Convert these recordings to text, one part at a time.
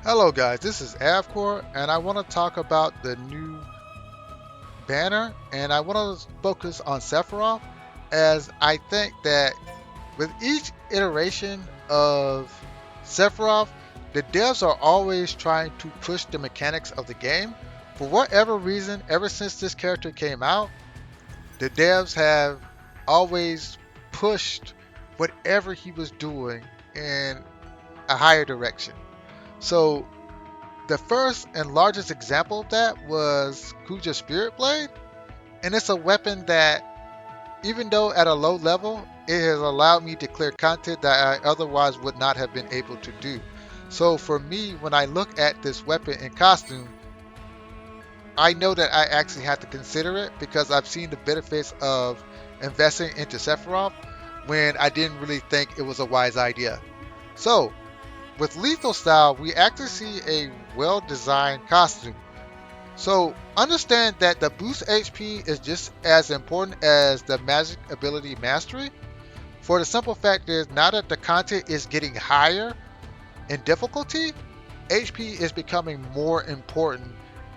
Hello guys, this is Avcoor and I want to talk about the new banner and I want to focus on Sephiroth as I think that with each iteration of Sephiroth, the devs are always trying to push the mechanics of the game. For whatever reason, ever since this character came out, the devs have always pushed whatever he was doing in a higher direction. So the first and largest example of that was Kuja's Spirit Blade, and it's a weapon that, even though at a low level, it has allowed me to clear content that I otherwise would not have been able to do. So for me, when I look at this weapon in costume, I know that I actually have to consider it because I've seen the benefits of investing into Sephiroth when I didn't really think it was a wise idea. So with lethal style, we actually see a well-designed costume. So understand that the boost HP is just as important as the magic ability mastery. For the simple fact is, now that the content is getting higher in difficulty, HP is becoming more important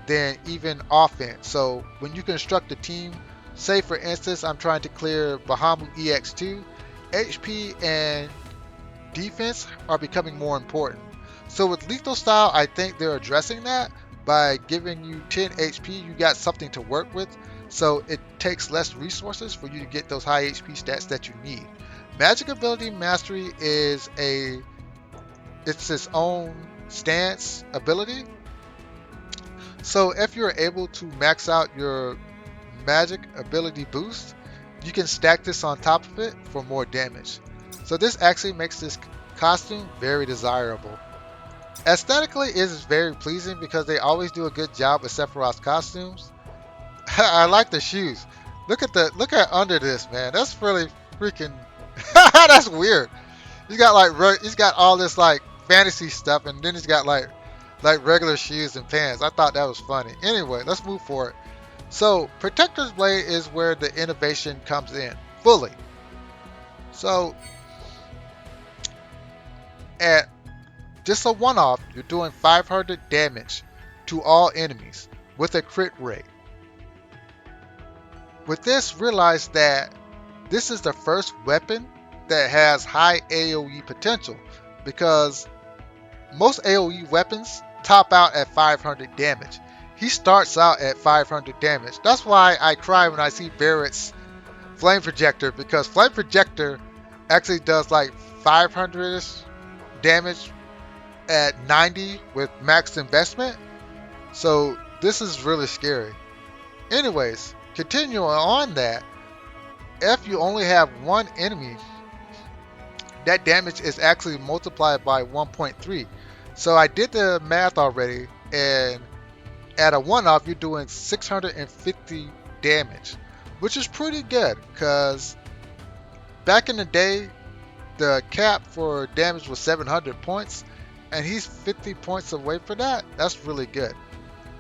than even offense. So when you construct a team, say for instance, I'm trying to clear Bahamut EX2, HP and defense are becoming more important. So with lethal style, I think they're addressing that by giving you 10 HP. You got something to work with, so it takes less resources for you to get those high HP stats that you need. Magic ability mastery is it's its own stance ability. So if you're able to max out your magic ability boost, you can stack this on top of it for more damage. So this actually makes this costume very desirable. Aesthetically, it is very pleasing because they always do a good job with Sephiroth's costumes. I like the shoes. Look at under this, man. That's really freaking. That's weird. He's got he's got all this like fantasy stuff, and then he's got like regular shoes and pants. I thought that was funny. Anyway, let's move forward. So Protector's Blade is where the innovation comes in fully. So at just a one-off, you're doing 500 damage to all enemies with a crit rate. With this, realize that this is the first weapon that has high AoE potential because most AoE weapons top out at 500 damage. He starts out at 500 damage. That's why I cry when I see Barrett's Flame Projector, because Flame Projector actually does like 500 damage at 90 with max investment. So this is really scary. Anyways, continuing on that, if you only have one enemy, that damage is actually multiplied by 1.3. So I did the math already, and at a one-off, you're doing 650 damage, which is pretty good because back in the day, the cap for damage was 700 points, and he's 50 points away for that. That's really good.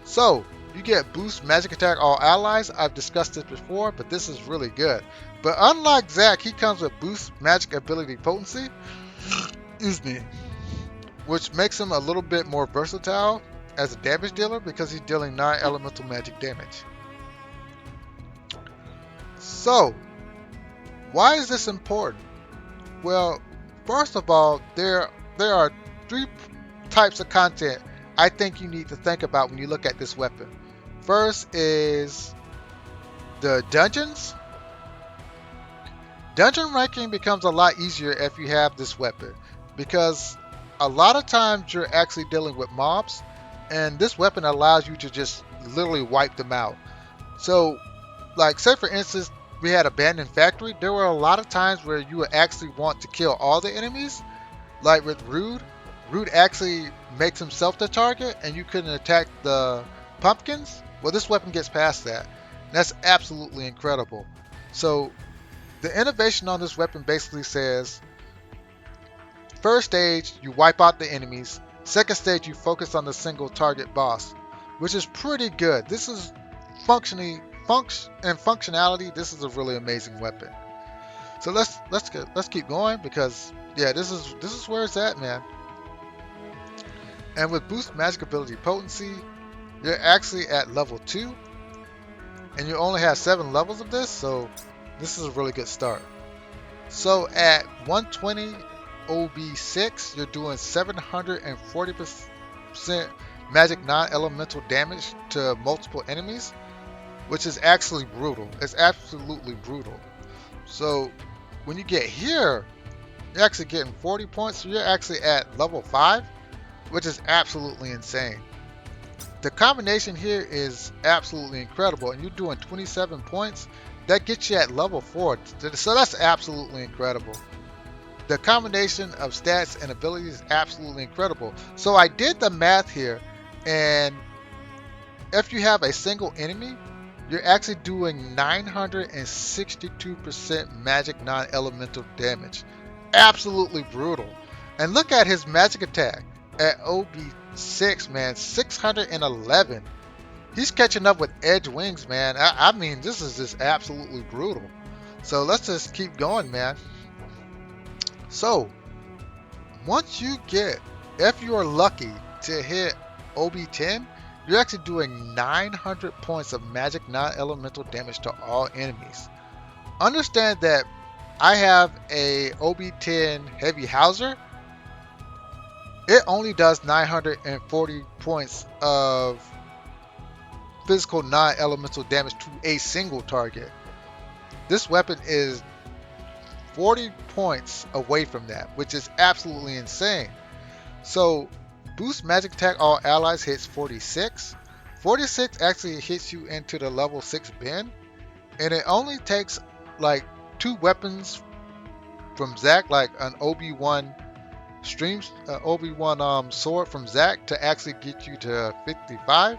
So you get boost magic attack all allies. I've discussed this before, but this is really good. But unlike Zack, he comes with boost magic ability potency, excuse me, which makes him a little bit more versatile as a damage dealer because he's dealing non-elemental magic damage. So why is this important? Well, first of all, there are three types of content I think you need to think about when you look at this weapon. First is the dungeons. Dungeon ranking becomes a lot easier if you have this weapon because a lot of times you're actually dealing with mobs, and this weapon allows you to just literally wipe them out. So, like, say for instance, we had Abandoned Factory. There were a lot of times where you would actually want to kill all the enemies, like with Rude. Rude actually makes himself the target, and you couldn't attack the pumpkins. Well, this weapon gets past that. That's absolutely incredible. So the innovation on this weapon basically says, first stage, you wipe out the enemies. Second stage, you focus on the single target boss, which is pretty good. This is functionality. This is a really amazing weapon. So let's keep going because yeah, this is where it's at, man. And with boost magic ability potency, you're actually at level 2, and you only have 7 levels of this, so this is a really good start. So at 120 OB6, you're doing 740% magic non-elemental damage to multiple enemies, which is actually brutal. It's absolutely brutal. So when you get here, you're actually getting 40 points, so you're actually at level 5, which is absolutely insane. The combination here is absolutely incredible, and you're doing 27 points. That gets you at level 4, so that's absolutely incredible. The combination of stats and abilities is absolutely incredible. So I did the math here, and if you have a single enemy, you're actually doing 962% magic non-elemental damage. Absolutely brutal. And look at his magic attack at OB6, man, 611. He's catching up with Edge Wings, man. I mean, this is just absolutely brutal. So let's just keep going, man. So once you get, if you are lucky to hit OB10, you're actually doing 900 points of magic non-elemental damage to all enemies. Understand that I have a OB10 Heavy Hauser. It only does 940 points of physical non-elemental damage to a single target. This weapon is 40 points away from that, which is absolutely insane. So boost magic attack all allies hits 46. 46 actually hits you into the level 6 bin, and it only takes like 2 weapons from Zack, like an OB1 sword from Zack, to actually get you to 55,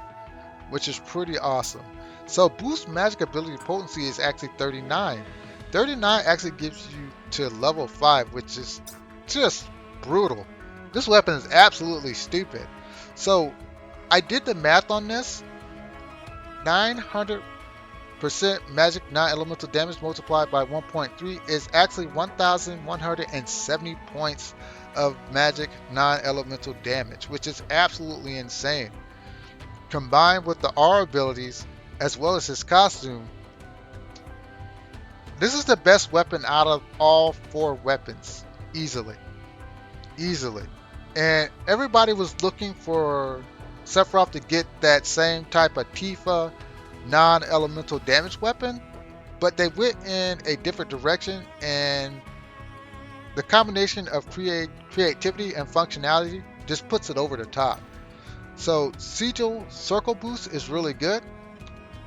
which is pretty awesome. So boost magic ability potency is actually 39. 39 actually gives you to level 5, which is just brutal. This weapon is absolutely stupid. So I did the math on this. 900% magic non-elemental damage multiplied by 1.3 is actually 1,170 points of magic non-elemental damage, which is absolutely insane. Combined with the R abilities as well as his costume, this is the best weapon out of all 4 weapons, easily. And everybody was looking for Sephiroth to get that same type of Tifa non-elemental damage weapon, but they went in a different direction, and the combination of creativity and functionality just puts it over the top. So Sigil Circle Boost is really good.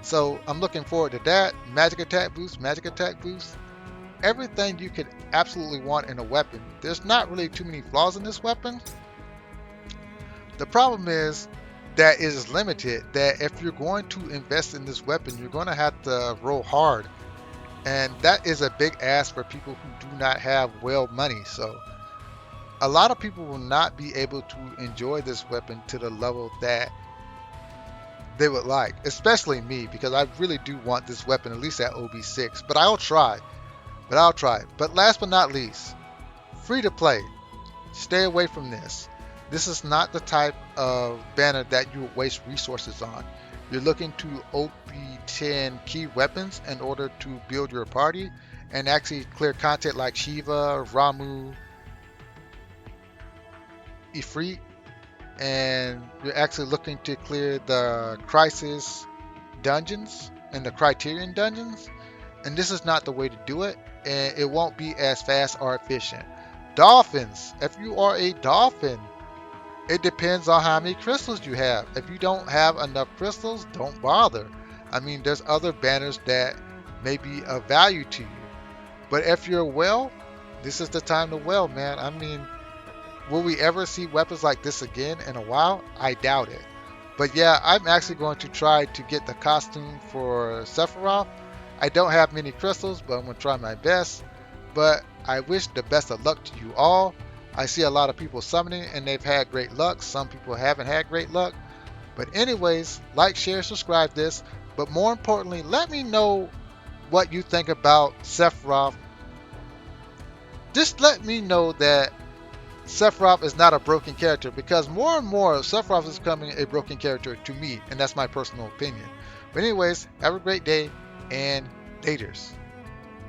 So I'm looking forward to that. Magic attack boost, everything you could absolutely want in a weapon. There's not really too many flaws in this weapon. The problem is that it is limited, that if you're going to invest in this weapon, you're going to have to roll hard. And that is a big ask for people who do not have well money. So a lot of people will not be able to enjoy this weapon to the level that they would like, especially me, because I really do want this weapon at least at OB6, but I'll try. But last but not least, free to play. Stay away from this. This is not the type of banner that you would waste resources on. You're looking to OB10 key weapons in order to build your party and actually clear content like Shiva, Ramu, Ifrit, and you're actually looking to clear the Crisis dungeons and the Criterion dungeons, and this is not the way to do it, and it won't be as fast or efficient. Dolphins, if you are a dolphin, it depends on how many crystals you have. If you don't have enough crystals, don't bother. I mean, there's other banners that may be of value to you, but if you're a whale, this is the time to whale, man. I mean, will we ever see weapons like this again in a while? I doubt it. But yeah, I'm actually going to try to get the costume for Sephiroth. I don't have many crystals, but I'm going to try my best. But I wish the best of luck to you all. I see a lot of people summoning and they've had great luck. Some people haven't had great luck. But anyways, like, share, subscribe this. But more importantly, let me know what you think about Sephiroth. Just let me know that Sephiroth is not a broken character, because more and more Sephiroth is becoming a broken character to me, and that's my personal opinion. But anyways, have a great day and laters.